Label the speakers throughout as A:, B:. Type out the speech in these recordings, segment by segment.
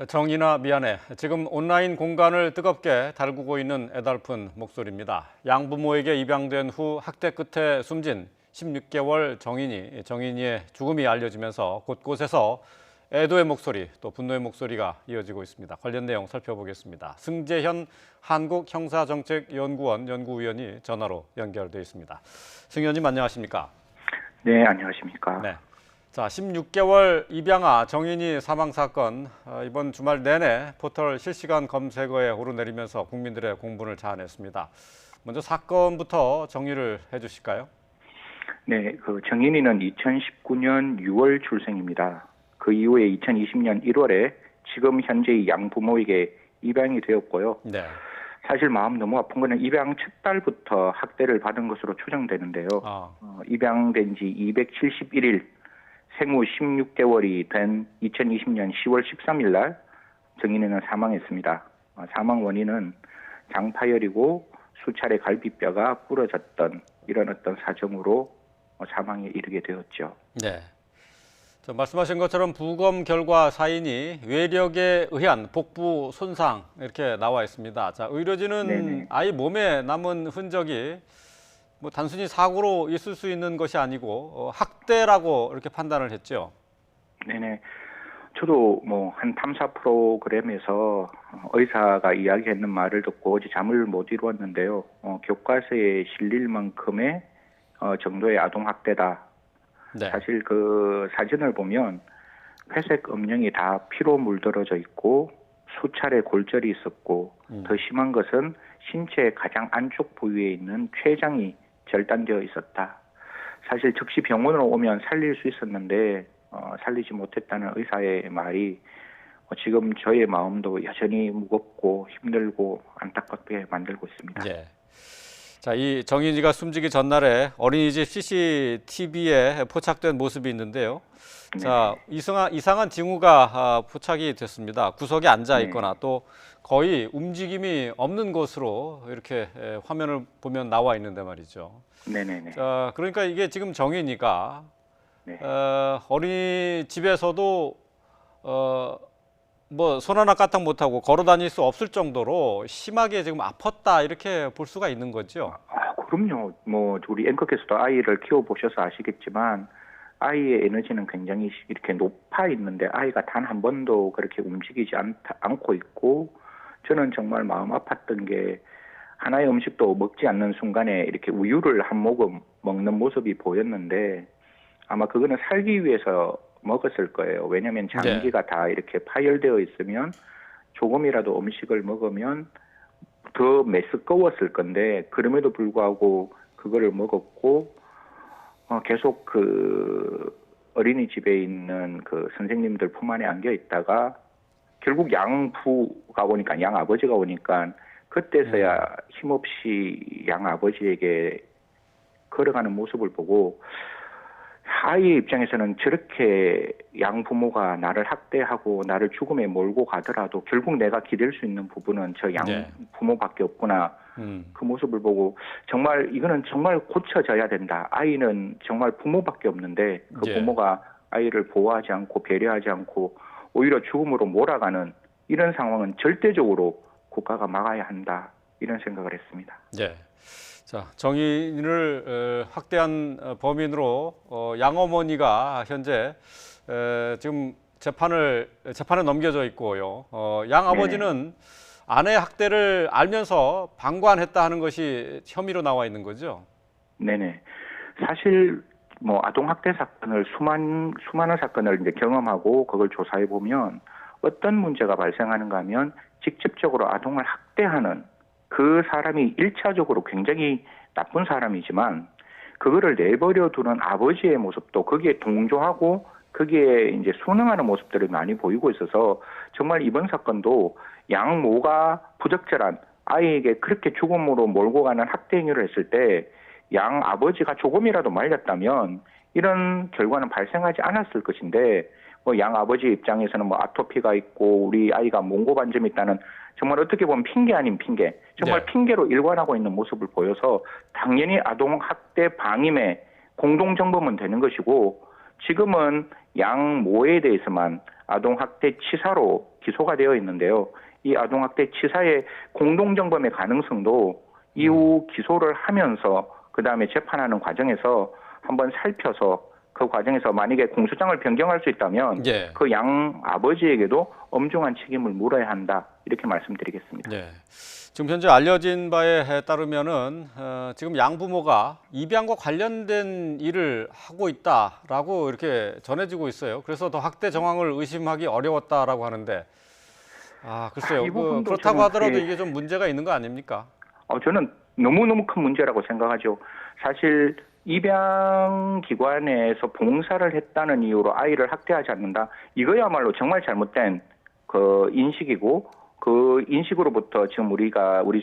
A: 정인아 미안해. 지금 온라인 공간을 뜨겁게 달구고 있는 애달픈 목소리입니다. 양부모에게 입양된 후 학대 끝에 숨진 16개월 정인이의 죽음이 알려지면서 곳곳에서 애도의 목소리, 또 분노의 목소리가 이어지고 있습니다. 관련 내용 살펴보겠습니다. 승재현 한국형사정책연구원 연구위원이 전화로 연결돼 있습니다. 승 의원님 안녕하십니까?
B: 네, 안녕하십니까?
A: 네. 자, 16개월 입양아 정인이 사망 사건 이번 주말 내내 포털 실시간 검색어에 오르내리면서 국민들의 공분을 자아냈습니다. 먼저 사건부터 정리를 해주실까요?
B: 네, 정인이는 2019년 6월 출생입니다. 그 이후에 2020년 1월에 지금 현재의 양부모에게 입양이 되었고요.
A: 네.
B: 사실 마음 너무 아픈 거는 입양 첫 달부터 학대를 받은 것으로 추정되는데요. 입양된 지 271일, 생후 16개월이 된 2020년 10월 13일 날 정인이는 사망했습니다. 사망 원인은 장파열이고 수차례 갈비뼈가 부러졌던 이런 어떤 사정으로 사망에 이르게 되었죠.
A: 네. 말씀하신 것처럼 부검 결과 사인이 외력에 의한 복부 손상 이렇게 나와 있습니다. 자, 의료진은
B: 네네.
A: 아이 몸에 남은 흔적이 단순히 사고로 있을 수 있는 것이 아니고 학대라고 이렇게 판단을 했죠.
B: 네네. 저도 한 탐사 프로그램에서 의사가 이야기했는 말을 듣고 어제 잠을 못 이루었는데요. 교과서에 실릴 만큼의 정도의 아동 학대다.
A: 네.
B: 사실 그 사진을 보면 회색 음영이 다 피로 물들어져 있고 수차례 골절이 있었고 더 심한 것은 신체의 가장 안쪽 부위에 있는 췌장이 절단되어 있었다. 사실 즉시 병원으로 오면 살릴 수 있었는데 살리지 못했다는 의사의 말이 지금 저의 마음도 여전히 무겁고 힘들고 안타깝게 만들고 있습니다.
A: 네. 자, 이 정인이가 숨지기 전날에 어린이집 CCTV에 포착된 모습이 있는데요.
B: 네.
A: 자, 이상한 징후가 포착이 됐습니다. 구석에 앉아 있거나 또 거의 움직임이 없는 것으로 이렇게 화면을 보면 나와 있는데 말이죠.
B: 네네네.
A: 자, 그러니까 이게 지금 정인이가
B: 네.
A: 어린이집에서도 손 하나 까딱 못하고 걸어 다닐 수 없을 정도로 심하게 지금 아팠다 이렇게 볼 수가 있는 거죠.
B: 그럼요. 우리 앵커께서도 아이를 키워보셔서 아시겠지만 아이의 에너지는 굉장히 이렇게 높아 있는데 아이가 단 한 번도 그렇게 움직이지 않고 있고 저는 정말 마음 아팠던 게 하나의 음식도 먹지 않는 순간에 이렇게 우유를 한 모금 먹는 모습이 보였는데 아마 그거는 살기 위해서 먹었을 거예요. 왜냐하면 장기가 다 이렇게 파열되어 있으면 조금이라도 음식을 먹으면 더 메스꺼웠을 건데 그럼에도 불구하고 그거를 먹었고 계속 그 어린이집에 있는 그 선생님들 품 안에 안겨 있다가 결국 양부가 오니까 양아버지가 오니까 그때서야 힘없이 양아버지에게 걸어가는 모습을 보고 아이의 입장에서는 저렇게 양부모가 나를 학대하고 나를 죽음에 몰고 가더라도 결국 내가 기댈 수 있는 부분은 저 양부모밖에 없구나. 그 모습을 보고 정말 이거는 정말 고쳐져야 된다. 아이는 정말 부모밖에 없는데 그 부모가 아이를 보호하지 않고 배려하지 않고 오히려 죽음으로 몰아가는 이런 상황은 절대적으로 국가가 막아야 한다. 이런 생각을 했습니다.
A: 네. 자, 정인을 학대한 범인으로 양어머니가 현재 지금 재판에 넘겨져 있고요. 양아버지는 아내 학대를 알면서 방관했다 하는 것이 혐의로 나와 있는 거죠?
B: 네네. 사실 아동 학대 사건을 수많은 사건을 이제 경험하고 그걸 조사해 보면 어떤 문제가 발생하는가 하면 직접적으로 아동을 학대하는 그 사람이 1차적으로 굉장히 나쁜 사람이지만 그거를 내버려 두는 아버지의 모습도 거기에 동조하고 거기에 이제 순응하는 모습들이 많이 보이고 있어서 정말 이번 사건도 양모가 부적절한 아이에게 그렇게 죽음으로 몰고 가는 학대 행위를 했을 때 양아버지가 조금이라도 말렸다면 이런 결과는 발생하지 않았을 것인데 양아버지 입장에서는 아토피가 있고 우리 아이가 몽고반점이 있다는 정말 어떻게 보면 핑계 아닌 핑계, 정말 핑계로 일관하고 있는 모습을 보여서 당연히 아동 학대 방임의 공동정범은 되는 것이고 지금은 양모에 대해서만 아동학대 치사로 기소가 되어 있는데요. 이 아동학대 치사의 공동정범의 가능성도 이후 기소를 하면서 그 다음에 재판하는 과정에서 한번 살펴서 그 과정에서 만약에 공소장을 변경할 수 있다면
A: 예.
B: 그 양 아버지에게도 엄중한 책임을 물어야 한다. 이렇게 말씀드리겠습니다.
A: 예. 지금 현재 알려진 바에 따르면은 지금 양부모가 입양과 관련된 일을 하고 있다라고 이렇게 전해지고 있어요. 그래서 더 학대 정황을 의심하기 어려웠다라고 하는데, 글쎄요.
B: 이 부분도
A: 그렇다고
B: 저는
A: 하더라도
B: 예.
A: 이게 좀 문제가 있는 거 아닙니까?
B: 저는 너무너무 큰 문제라고 생각하죠. 사실 입양기관에서 봉사를 했다는 이유로 아이를 학대하지 않는다. 이거야말로 정말 잘못된 그 인식이고 그 인식으로부터 지금 우리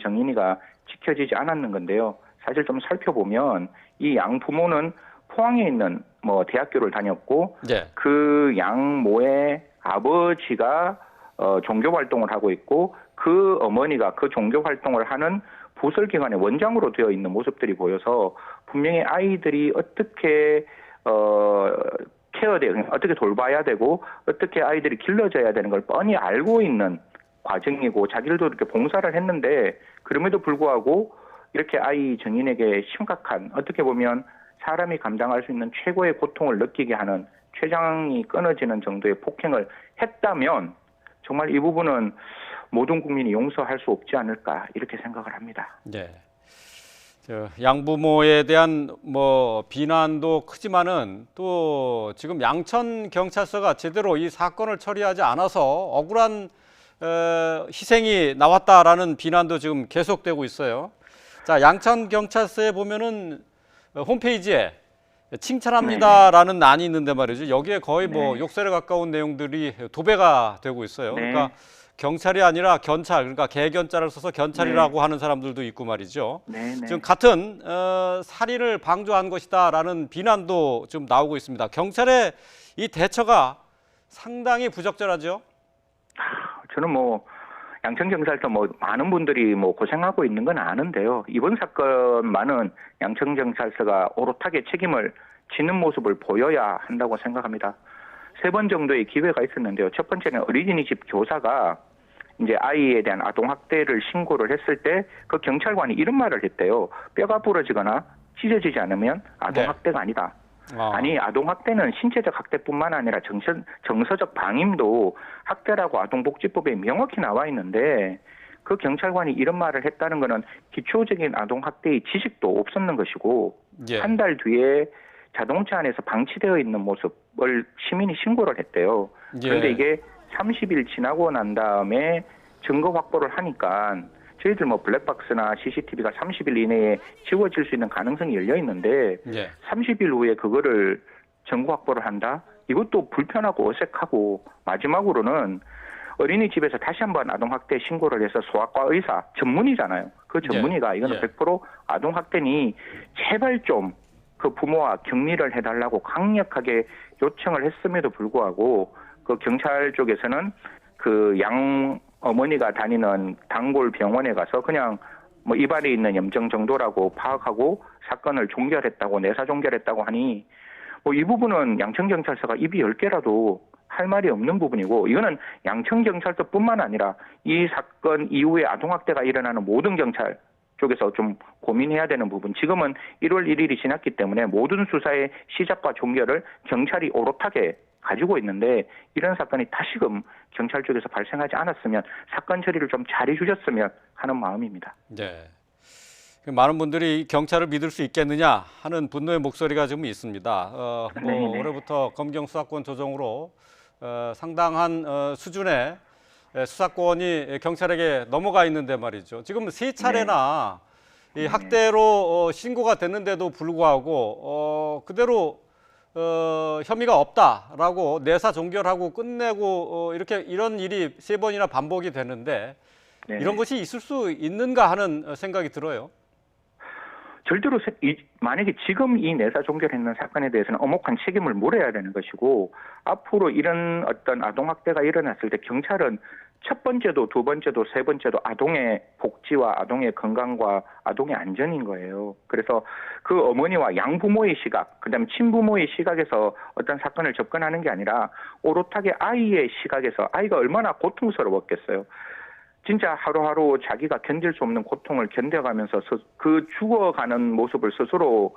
B: 정인이가 지켜지지 않았는 건데요. 사실 좀 살펴보면 이 양부모는 포항에 있는 대학교를 다녔고
A: 예.
B: 그 양모의 아버지가 종교 활동을 하고 있고 그 어머니가 그 종교 활동을 하는 부설기관의 원장으로 되어 있는 모습들이 보여서 분명히 아이들이 어떻게 어떻게 돌봐야 되고 어떻게 아이들이 길러져야 되는 걸 뻔히 알고 있는 과정이고 자기들도 이렇게 봉사를 했는데 그럼에도 불구하고 이렇게 아이 정인에게 심각한 어떻게 보면 사람이 감당할 수 있는 최고의 고통을 느끼게 하는 췌장이 끊어지는 정도의 폭행을 했다면 정말 이 부분은 모든 국민이 용서할 수 없지 않을까 이렇게 생각을 합니다.
A: 예. 양부모에 대한 비난도 크지만은 또 지금 양천 경찰서가 제대로 이 사건을 처리하지 않아서 억울한 희생이 나왔다라는 비난도 지금 계속되고 있어요. 자, 양천 경찰서에 보면은 홈페이지에 칭찬합니다라는 란이 있는데 말이죠. 여기에 거의 욕설에 가까운 내용들이 도배가 되고 있어요. 그러니까 경찰이 아니라 견찰, 그러니까 개견자를 써서 견찰이라고 하는 사람들도 있고 말이죠. 지금 같은 살인을 방조한 것이다라는 비난도 좀 나오고 있습니다. 경찰의 이 대처가 상당히 부적절하죠.
B: 저는 양천경찰서 많은 분들이 고생하고 있는 건 아는데요. 이번 사건만은 양천경찰서가 오롯하게 책임을 지는 모습을 보여야 한다고 생각합니다. 3번 정도의 기회가 있었는데요. 첫 번째는 어린이집 교사가 이제 아이에 대한 아동학대를 신고를 했을 때 그 경찰관이 이런 말을 했대요. 뼈가 부러지거나 찢어지지 않으면 아동학대가 아니다. 아니 아동학대는 신체적 학대뿐만 아니라 정서적 방임도 학대라고 아동복지법에 명확히 나와 있는데 그 경찰관이 이런 말을 했다는 것은 기초적인 아동학대의 지식도 없었는 것이고 한 달 뒤에 자동차 안에서 방치되어 있는 모습을 시민이 신고를 했대요. 그런데 이게 30일 지나고 난 다음에 증거 확보를 하니까 저희들 블랙박스나 CCTV가 30일 이내에 지워질 수 있는 가능성이 열려 있는데 30일 후에 그거를 증거 확보를 한다? 이것도 불편하고 어색하고 마지막으로는 어린이집에서 다시 한번 아동학대 신고를 해서 소아과 의사 전문의잖아요. 그 전문의가 이거는 100% 아동학대니 제발 좀 그 부모와 격리를 해달라고 강력하게 요청을 했음에도 불구하고 그 경찰 쪽에서는 그 양 어머니가 다니는 단골 병원에 가서 그냥 입안에 있는 염증 정도라고 파악하고 사건을 종결했다고 내사 종결했다고 하니 이 부분은 양천경찰서가 입이 10개라도 할 말이 없는 부분이고 이거는 양천경찰서뿐만 아니라 이 사건 이후에 아동학대가 일어나는 모든 경찰 쪽에서 좀 고민해야 되는 부분. 지금은 1월 1일이 지났기 때문에 모든 수사의 시작과 종결을 경찰이 오롯하게 가지고 있는데 이런 사건이 다시금 경찰 쪽에서 발생하지 않았으면 사건 처리를 좀 잘해 주셨으면 하는 마음입니다.
A: 네. 많은 분들이 경찰을 믿을 수 있겠느냐 하는 분노의 목소리가 지금 있습니다. 올해부터 검경 수사권 조정으로 상당한 수준의 수사권이 경찰에게 넘어가 있는데 말이죠. 지금 3차례나 이 학대로 신고가 됐는데도 불구하고 그대로 혐의가 없다라고 내사 종결하고 끝내고 이런 일이 3번이나 반복이 되는데 이런 것이 있을 수 있는가 하는 생각이 들어요.
B: 절대로 만약에 지금 이 내사 종결했는 사건에 대해서는 엄혹한 책임을 물어야 되는 것이고 앞으로 이런 어떤 아동학대가 일어났을 때 경찰은 첫 번째도 두 번째도 세 번째도 아동의 복지와 아동의 건강과 아동의 안전인 거예요. 그래서 그 어머니와 양부모의 시각, 그다음에 친부모의 시각에서 어떤 사건을 접근하는 게 아니라 오롯하게 아이의 시각에서 아이가 얼마나 고통스러웠겠어요. 진짜 하루하루 자기가 견딜 수 없는 고통을 견뎌가면서 그 죽어가는 모습을 스스로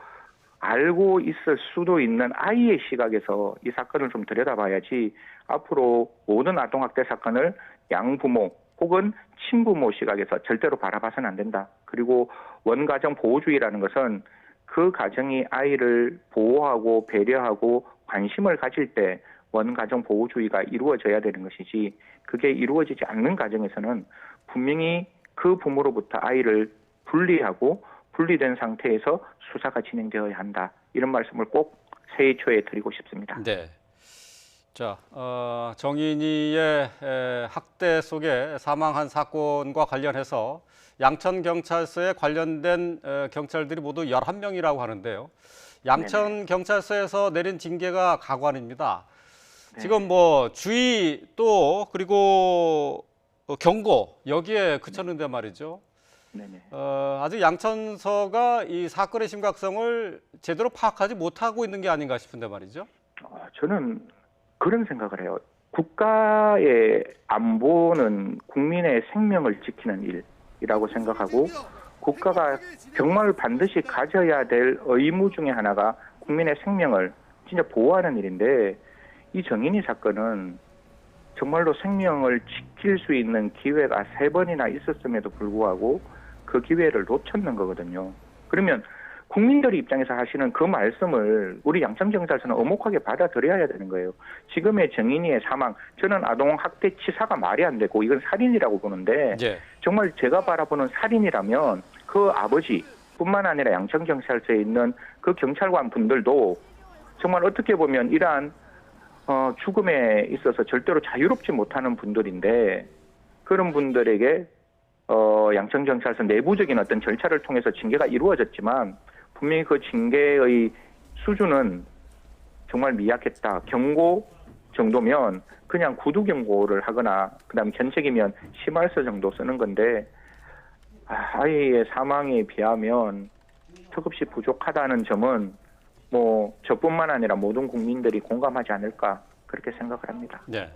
B: 알고 있을 수도 있는 아이의 시각에서 이 사건을 좀 들여다봐야지 앞으로 모든 아동학대 사건을 양부모 혹은 친부모 시각에서 절대로 바라봐서는 안 된다. 그리고 원가정 보호주의라는 것은 그 가정이 아이를 보호하고 배려하고 관심을 가질 때 원가정 보호주의가 이루어져야 되는 것이지 그게 이루어지지 않는 가정에서는 분명히 그 부모로부터 아이를 분리하고 분리된 상태에서 수사가 진행되어야 한다. 이런 말씀을 꼭 새해 초에 드리고 싶습니다.
A: 네. 자, 정인이의 학대 속에 사망한 사건과 관련해서 양천경찰서에 관련된 경찰들이 모두 11명이라고 하는데요. 양천경찰서에서 내린 징계가 가관입니다.
B: 네.
A: 지금 뭐 주의 또 그리고 경고 여기에 그쳤는데 말이죠.
B: 네네.
A: 아직 양천서가 이 사건의 심각성을 제대로 파악하지 못하고 있는 게 아닌가 싶은데 말이죠.
B: 저는 그런 생각을 해요. 국가의 안보는 국민의 생명을 지키는 일이라고 생각하고 국가가 정말 반드시 가져야 될 의무 중에 하나가 국민의 생명을 진짜 보호하는 일인데 이 정인이 사건은 정말로 생명을 지킬 수 있는 기회가 3번이나 있었음에도 불구하고 그 기회를 놓쳤는 거거든요. 그러면 국민들의 입장에서 하시는 그 말씀을 우리 양천경찰서는 엄혹하게 받아들여야 되는 거예요. 지금의 정인이의 사망, 저는 아동학대치사가 말이 안 되고 이건 살인이라고 보는데
A: 예.
B: 정말 제가 바라보는 살인이라면 그 아버지뿐만 아니라 양천경찰서에 있는 그 경찰관 분들도 정말 어떻게 보면 이러한 죽음에 있어서 절대로 자유롭지 못하는 분들인데 그런 분들에게 양천경찰서 내부적인 어떤 절차를 통해서 징계가 이루어졌지만 분명히 그 징계의 수준은 정말 미약했다. 경고 정도면 그냥 구두 경고를 하거나 그다음 견책이면 심할서 정도 쓰는 건데 아이의 사망에 비하면 턱없이 부족하다는 점은 뭐 저뿐만 아니라 모든 국민들이 공감하지 않을까 그렇게 생각을 합니다.
A: 네.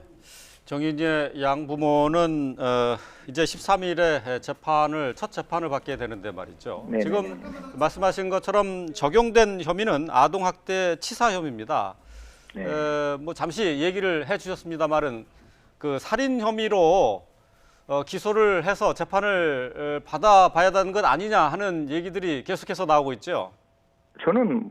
A: 정인이의 양부모는 이제 13일에 첫 재판을 받게 되는데 말이죠.
B: 네네네.
A: 지금 말씀하신 것처럼 적용된 혐의는 아동학대 치사 혐의입니다.
B: 네.
A: 뭐 잠시 얘기를 해주셨습니다만은 그 살인 혐의로 기소를 해서 재판을 받아봐야 하는 것 아니냐 하는 얘기들이 계속해서 나오고 있죠.
B: 저는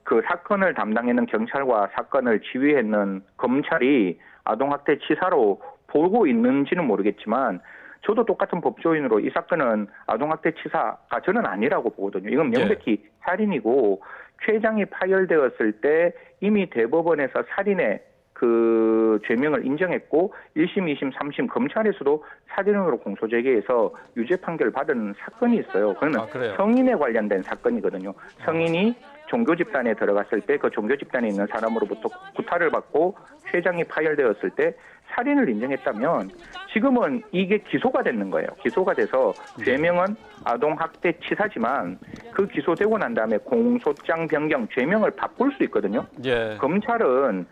B: 그 사건을 담당했는 경찰과 사건을 지휘했는 검찰이 아동학대 치사로 보고 있는지는 모르겠지만 저도 똑같은 법조인으로 이 사건은 아동학대 치사가 저는 아니라고 보거든요. 이건 명백히 살인이고 췌장이 파열되었을 때 이미 대법원에서 살인의 그 죄명을 인정했고 1심, 2심, 3심 검찰에서도 살인으로 공소 제기해서 유죄 판결을 받은 사건이 있어요. 그러면 성인에 관련된 사건이거든요. 성인이 종교 집단에 들어갔을 때 그 종교 집단에 있는 사람으로부터 구타를 받고 췌장이 파열되었을 때 살인을 인정했다면 지금은 이게 기소가 되는 거예요. 기소가 돼서 죄명은 아동학대 치사지만 그 기소되고 난 다음에 공소장 변경 죄명을 바꿀 수 있거든요.
A: 예.
B: 검찰은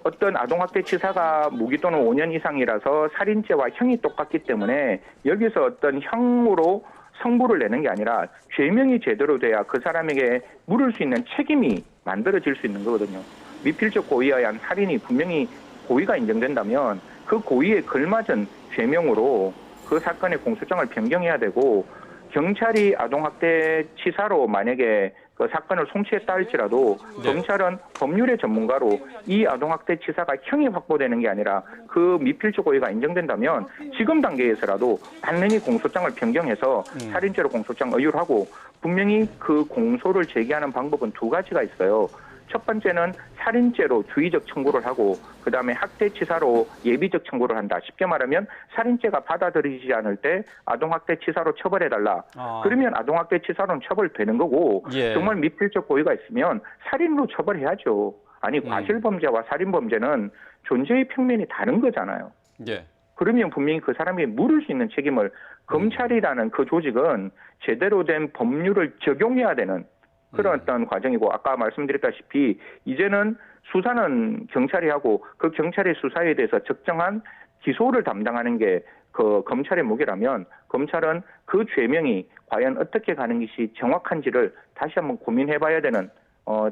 B: 어떤 아동학대 치사가 무기 또는 5년 이상이라서 살인죄와 형이 똑같기 때문에 여기서 어떤 형으로 성부를 내는 게 아니라 죄명이 제대로 돼야 그 사람에게 물을 수 있는 책임이 만들어질 수 있는 거거든요. 미필적 고의에 의한 살인이 분명히 고의가 인정된다면 그 고의에 걸맞은 죄명으로 그 사건의 공소장을 변경해야 되고 경찰이 아동학대 치사로 만약에 그 사건을 송치했다 할지라도 검찰은 법률의 전문가로 이 아동학대 치사가 형이 확보되는 게 아니라 그 미필적 고의가 인정된다면 지금 단계에서라도 단연히 공소장을 변경해서 살인죄로 공소장 의율하고 분명히 그 공소를 제기하는 방법은 2가지가 있어요. 첫 번째는 살인죄로 주의적 청구를 하고 그다음에 학대치사로 예비적 청구를 한다. 쉽게 말하면 살인죄가 받아들이지 않을 때 아동학대치사로 처벌해달라. 그러면 아동학대치사로는 처벌되는 거고 정말 미필적 고의가 있으면 살인으로 처벌해야죠. 아니 과실범죄와 살인범죄는 존재의 평면이 다른 거잖아요.
A: 예.
B: 그러면 분명히 그 사람이 물을 수 있는 책임을 검찰이라는 그 조직은 제대로 된 법률을 적용해야 되는 그런 어떤 과정이고 아까 말씀드렸다시피 이제는 수사는 경찰이 하고 그 경찰의 수사에 대해서 적정한 기소를 담당하는 게 그 검찰의 무게라면 검찰은 그 죄명이 과연 어떻게 가는 것이 정확한지를 다시 한번 고민해봐야 되는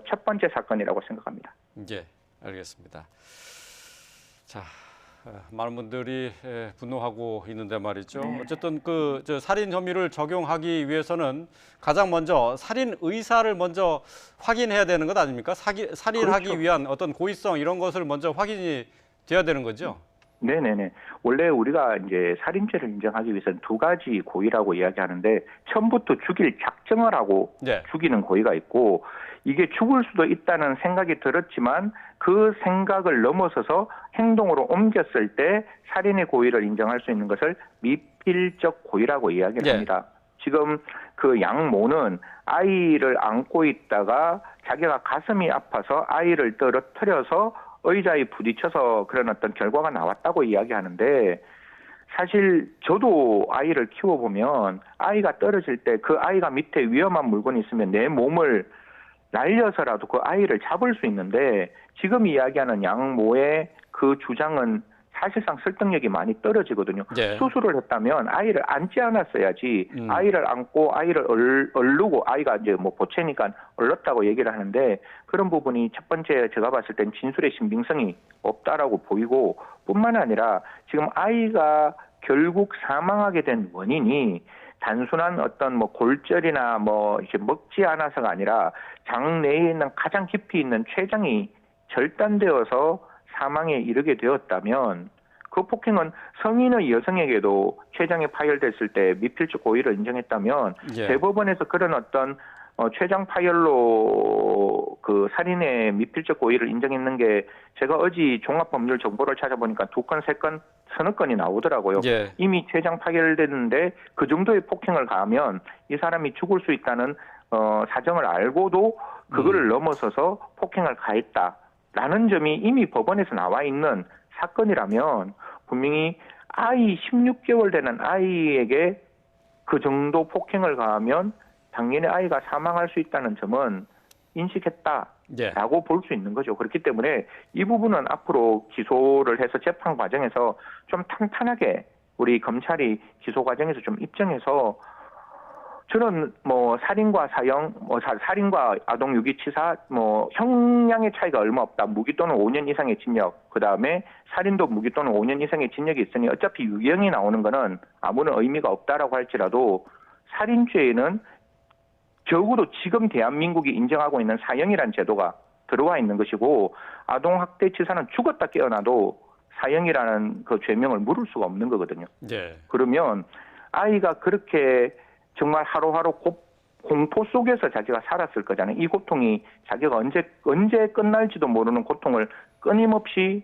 B: 첫 번째 사건이라고 생각합니다.
A: 예, 알겠습니다. 자, 많은 분들이 분노하고 있는데 말이죠. 어쨌든 저 살인 혐의를 적용하기 위해서는 가장 먼저 살인 의사를 먼저 확인해야 되는 것 아닙니까? 살인하기
B: 그렇죠.
A: 위한 어떤 고의성 이런 것을 먼저 확인이 돼야 되는 거죠.
B: 네네네. 원래 우리가 이제 살인죄를 인정하기 위해서는 두 가지 고의라고 이야기하는데 처음부터 죽일 작정을 하고
A: 네.
B: 죽이는 고의가 있고 이게 죽을 수도 있다는 생각이 들었지만 그 생각을 넘어서서 행동으로 옮겼을 때 살인의 고의를 인정할 수 있는 것을 미필적 고의라고 이야기를
A: 네.
B: 합니다. 지금 그 양모는 아이를 안고 있다가 자기가 가슴이 아파서 아이를 떨어뜨려서 의자에 부딪혀서 그런 어떤 결과가 나왔다고 이야기하는데 사실 저도 아이를 키워보면 아이가 떨어질 때 그 아이가 밑에 위험한 물건이 있으면 내 몸을 날려서라도 그 아이를 잡을 수 있는데 지금 이야기하는 양모의 그 주장은 사실상 설득력이 많이 떨어지거든요.
A: 네.
B: 수술을 했다면 아이를 안지 않았어야지 아이를 안고 아이를 얼르고 아이가 이제 뭐 보채니까 얼렀다고 얘기를 하는데 그런 부분이 첫 번째 제가 봤을 땐 진술의 신빙성이 없다라고 보이고 뿐만 아니라 지금 아이가 결국 사망하게 된 원인이 단순한 어떤 뭐 골절이나 뭐 이렇게 먹지 않아서가 아니라 장 내에 있는 가장 깊이 있는 췌장이 절단되어서 사망에 이르게 되었다면 그 폭행은 성인의 여성에게도 췌장이 파열됐을 때 미필적 고의를 인정했다면
A: 예.
B: 대법원에서 그런 어떤 췌장 파열로 그 살인의 미필적 고의를 인정했는 게 제가 어제 종합법률 정보를 찾아보니까 2건, 3건, 서너 건이 나오더라고요.
A: 예.
B: 이미 췌장 파열됐는데 그 정도의 폭행을 가하면 이 사람이 죽을 수 있다는 사정을 알고도 그거를 넘어서서 폭행을 가했다라는 점이 이미 법원에서 나와 있는 사건이라면 분명히 아이 16개월 되는 아이에게 그 정도 폭행을 가하면 당연히 아이가 사망할 수 있다는 점은 인식했다라고
A: 예.
B: 볼 수 있는 거죠. 그렇기 때문에 이 부분은 앞으로 기소를 해서 재판 과정에서 좀 탄탄하게 우리 검찰이 기소 과정에서 좀 입증해서 저는 뭐 살인과 사형, 뭐 살인과 아동 유기치사, 뭐 형량의 차이가 얼마 없다. 무기 또는 5년 이상의 징역. 그 다음에 살인도 무기 또는 5년 이상의 징역이 있으니 어차피 유형이 나오는 거는 아무런 의미가 없다라고 할지라도 살인죄에는 적어도 지금 대한민국이 인정하고 있는 사형이라는 제도가 들어와 있는 것이고 아동학대치사는 죽었다 깨어나도 사형이라는 그 죄명을 물을 수가 없는 거거든요.
A: 예.
B: 그러면 아이가 그렇게 정말 하루하루 공포 속에서 자기가 살았을 거잖아요. 이 고통이 자기가 언제 끝날지도 모르는 고통을 끊임없이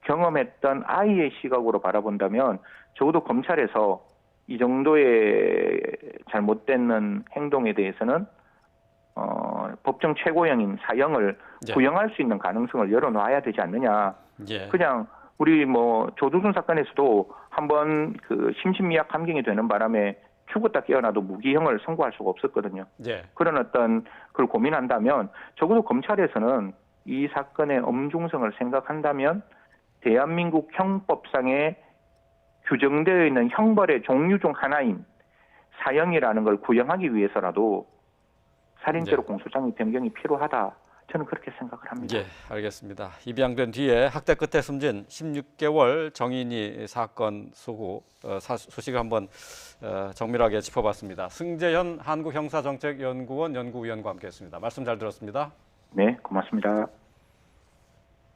B: 경험했던 아이의 시각으로 바라본다면 적어도 검찰에서 이 정도의 잘못된 행동에 대해서는 법정 최고형인 사형을
A: 예.
B: 구형할 수 있는 가능성을 열어놔야 되지 않느냐.
A: 예.
B: 그냥 우리 뭐 조두순 사건에서도 한번 그 심신미약 감경이 되는 바람에 죽었다 깨어나도 무기형을 선고할 수가 없었거든요.
A: 예.
B: 그런 어떤 걸 고민한다면 적어도 검찰에서는 이 사건의 엄중성을 생각한다면 대한민국 형법상에 규정되어 있는 형벌의 종류 중 하나인 사형이라는 걸 구형하기 위해서라도 살인죄로
A: 네.
B: 공소장의 변경이 필요하다. 저는 그렇게 생각을 합니다.
A: 예, 알겠습니다. 입양된 뒤에 학대 끝에 숨진 16개월 정인이 사건 소식을 한번 정밀하게 짚어봤습니다. 승재현 한국형사정책연구원 연구위원과 함께했습니다. 말씀 잘 들었습니다.
B: 네, 고맙습니다.